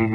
It's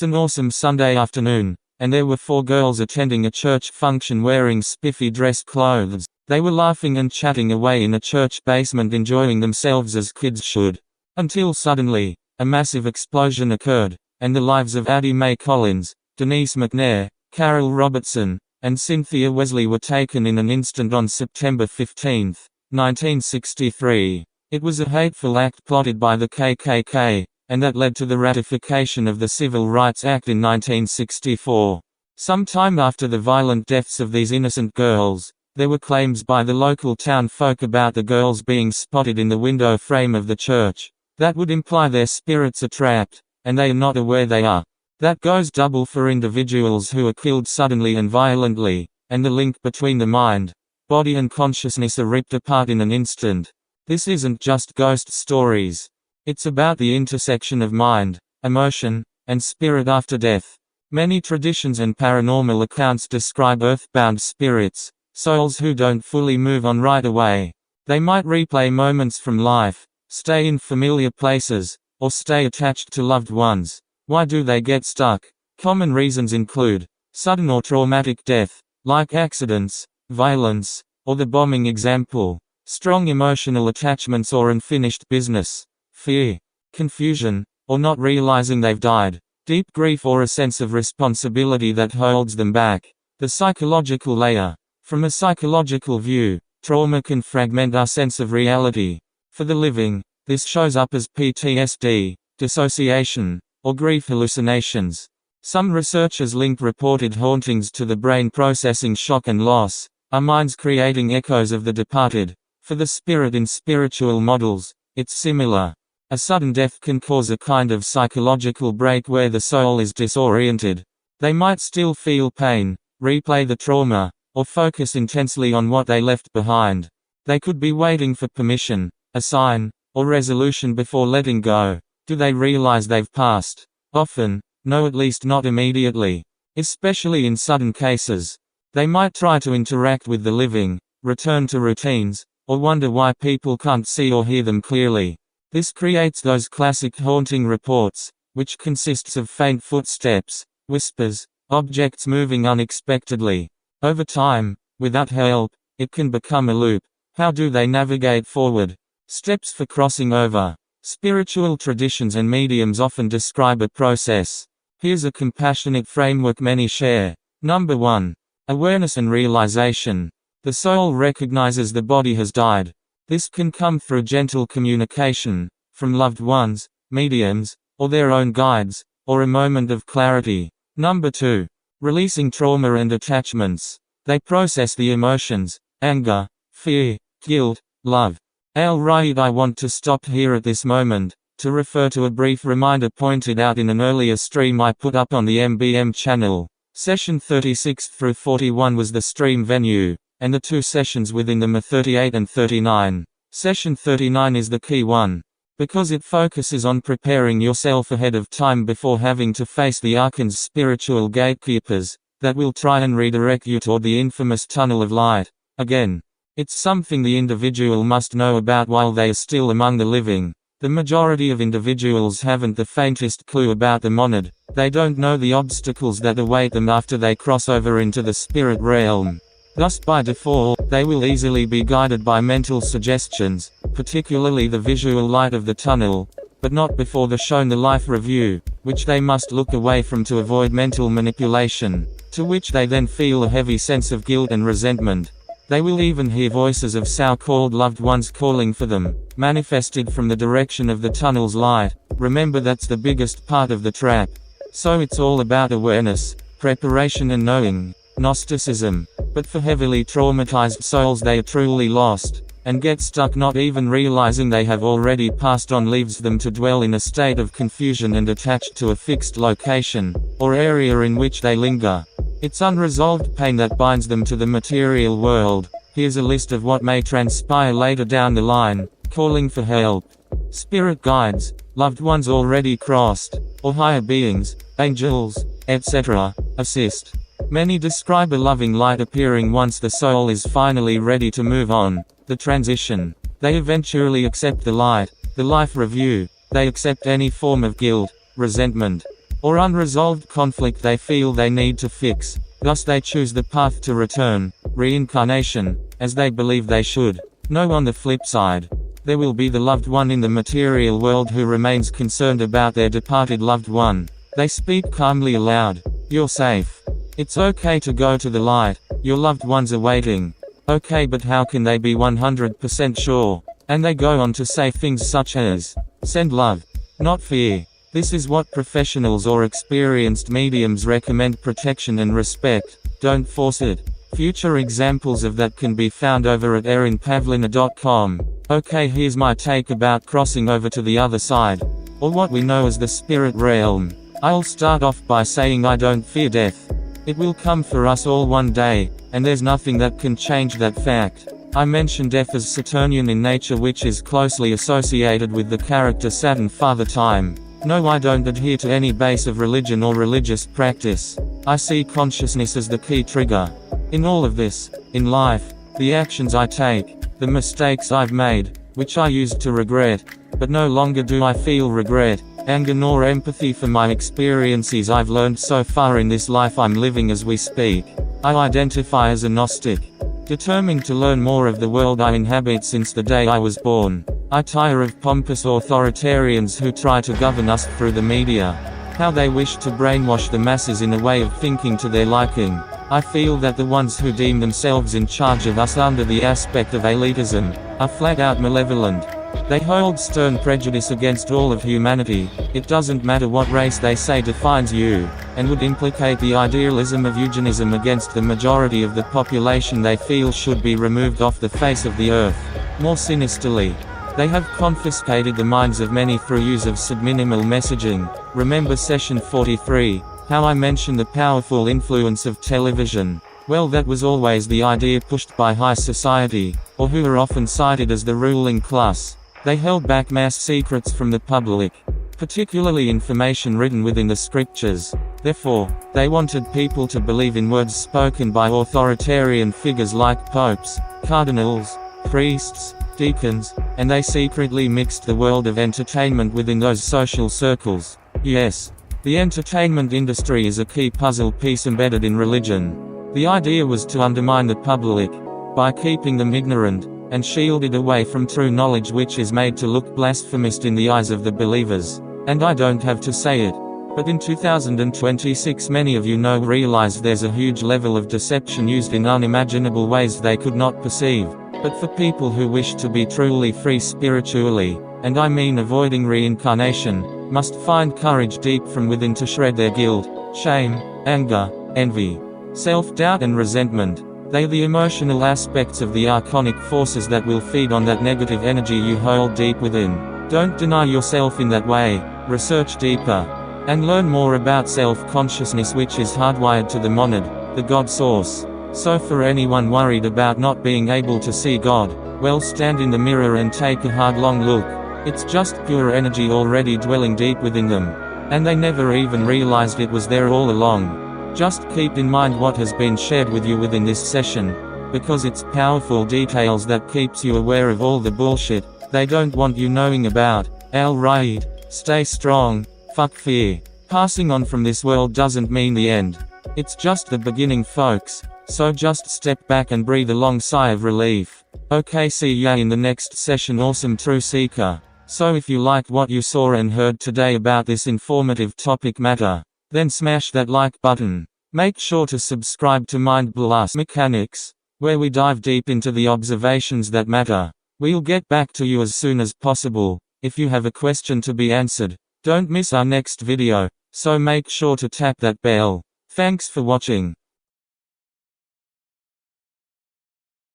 an awesome Sunday afternoon, and there were 4 girls attending a church function wearing spiffy dress clothes. They were laughing and chatting away in a church basement, enjoying themselves as kids should. Until suddenly, a massive explosion occurred, and the lives of Addie May Collins, Denise McNair, Carol Robertson, and Cynthia Wesley were taken in an instant on September 15, 1963. It was a hateful act plotted by the KKK, and that led to the ratification of the Civil Rights Act in 1964. Some time after the violent deaths of these innocent girls, there were claims by the local town folk about the girls being spotted in the window frame of the church. That would imply their spirits are trapped, and they are not aware they are. That goes double for individuals who are killed suddenly and violently, and the link between the mind, body and consciousness are ripped apart in an instant. This isn't just ghost stories. It's about the intersection of mind, emotion, and spirit after death. Many traditions and paranormal accounts describe earthbound spirits, souls who don't fully move on right away. They might replay moments from life, stay in familiar places, or stay attached to loved ones. Why do they get stuck? Common reasons include sudden or traumatic death, like accidents, violence, or the bombing example, strong emotional attachments or unfinished business, fear, confusion, or not realizing they've died, deep grief or a sense of responsibility that holds them back. The psychological layer. From a psychological view, trauma can fragment our sense of reality. For the living, this shows up as PTSD, dissociation, or grief hallucinations. Some researchers link reported hauntings to the brain processing shock and loss, our minds creating echoes of the departed. For the spirit in spiritual models, it's similar. A sudden death can cause a kind of psychological break where the soul is disoriented. They might still feel pain, replay the trauma, or focus intensely on what they left behind. They could be waiting for permission, a sign, or resolution before letting go. Do they realize they've passed? Often, no, at least not immediately. Especially in sudden cases. They might try to interact with the living, return to routines, or wonder why people can't see or hear them clearly. This creates those classic haunting reports, which consists of faint footsteps, whispers, objects moving unexpectedly. Over time, without help, it can become a loop. How do they navigate forward? Steps for crossing over. Spiritual traditions and mediums often describe a process. Here's a compassionate framework many share. Number 1. Awareness and realization. The soul recognizes the body has died. This can come through gentle communication, from loved ones, mediums, or their own guides, or a moment of clarity. Number 2. Releasing trauma and attachments. They process the emotions, anger, fear, guilt, love. Right, I want to stop here at this moment, to refer to a brief reminder pointed out in an earlier stream I put up on the MBM channel. Session 36 through 41 was the stream venue, and the 2 sessions within them are 38 and 39. Session 39 is the key one, because it focuses on preparing yourself ahead of time before having to face the Archon's spiritual gatekeepers, that will try and redirect you toward the infamous tunnel of light. Again, it's something the individual must know about while they are still among the living. The majority of individuals haven't the faintest clue about the monad. They don't know the obstacles that await them after they cross over into the spirit realm. Thus by default, they will easily be guided by mental suggestions, particularly the visual light of the tunnel, but not before the shown the life review, which they must look away from to avoid mental manipulation, to which they then feel a heavy sense of guilt and resentment. They will even hear voices of so-called loved ones calling for them, manifested from the direction of the tunnel's light. Remember, that's the biggest part of the trap. So it's all about awareness, preparation and knowing. Gnosticism. But for heavily traumatized souls, they are truly lost. and get stuck not even realizing they have already passed on, leaves them to dwell in a state of confusion and attached to a fixed location, or area in which they linger. It's unresolved pain that binds them to the material world. Here's a list of what may transpire later down the line: calling for help, spirit guides, loved ones already crossed, or higher beings, angels, etc., assist. Many describe a loving light appearing once the soul is finally ready to move on, the transition. They eventually accept the light, the life review. They accept any form of guilt, resentment, or unresolved conflict they feel they need to fix. Thus they choose the path to return, reincarnation, as they believe they should. No, on the flip side, there will be the loved one in the material world who remains concerned about their departed loved one. They speak calmly aloud: "You're safe. It's okay to go to the light. Your loved ones are waiting." Okay, but how can they be 100% sure? And they go on to say things such as, "Send love, not fear." This is what professionals or experienced mediums recommend: protection and respect. Don't force it. Future examples of that can be found over at erinpavlina.com. Okay, here's my take about crossing over to the other side, or what we know as the spirit realm. I'll start off by saying I don't fear death. It will come for us all one day, and there's nothing that can change that fact. I mention death as Saturnian in nature, which is closely associated with the character Saturn, Father Time. No, I don't adhere to any base of religion or religious practice. I see consciousness as the key trigger. In all of this, in life, the actions I take, the mistakes I've made, which I used to regret, but no longer do I feel regret, anger nor empathy for my experiences I've learned so far in this life I'm living as we speak. I identify as a Gnostic, determined to learn more of the world I inhabit since the day I was born. I tire of pompous authoritarians who try to govern us through the media, how they wish to brainwash the masses in a way of thinking to their liking. I feel that the ones who deem themselves in charge of us under the aspect of elitism are flat out malevolent. They hold stern prejudice against all of humanity. It doesn't matter what race they say defines you, and would implicate the idealism of eugenism against the majority of the population they feel should be removed off the face of the earth. More sinisterly, they have confiscated the minds of many through use of subliminal messaging. Remember session 43, how I mentioned the powerful influence of television? Well, that was always the idea pushed by high society, or who are often cited as the ruling class. They held back mass secrets from the public, particularly information written within the scriptures. Therefore, they wanted people to believe in words spoken by authoritarian figures like popes, cardinals, priests, deacons, and they secretly mixed the world of entertainment within those social circles. Yes, the entertainment industry is a key puzzle piece embedded in religion. The idea was to undermine the public, by keeping them ignorant, and shielded away from true knowledge, which is made to look blasphemous in the eyes of the believers. And I don't have to say it, but in 2026 many of you realize there's a huge level of deception used in unimaginable ways they could not perceive. But for people who wish to be truly free spiritually, and I mean avoiding reincarnation, must find courage deep from within to shred their guilt, shame, anger, envy, self-doubt and resentment. They are the emotional aspects of the archonic forces that will feed on that negative energy you hold deep within. Don't deny yourself in that way. Research deeper, and learn more about self-consciousness, which is hardwired to the monad, the God source. So for anyone worried about not being able to see God, well, stand in the mirror and take a hard long look. It's just pure energy already dwelling deep within them. And they never even realized it was there all along. Just keep in mind what has been shared with you within this session, because it's powerful details that keeps you aware of all the bullshit they don't want you knowing about. Al Raid, stay strong, fuck fear. Passing on from this world doesn't mean the end. It's just the beginning, folks. So just step back and breathe a long sigh of relief. Okay, see ya in the next session, awesome True Seeker. So if you liked what you saw and heard today about this informative topic matter, then smash that like button. Make sure to subscribe to Mind Blast Mechanics, where we dive deep into the observations that matter. We'll get back to you as soon as possible. If you have a question to be answered, don't miss our next video, so make sure to tap that bell. Thanks for watching.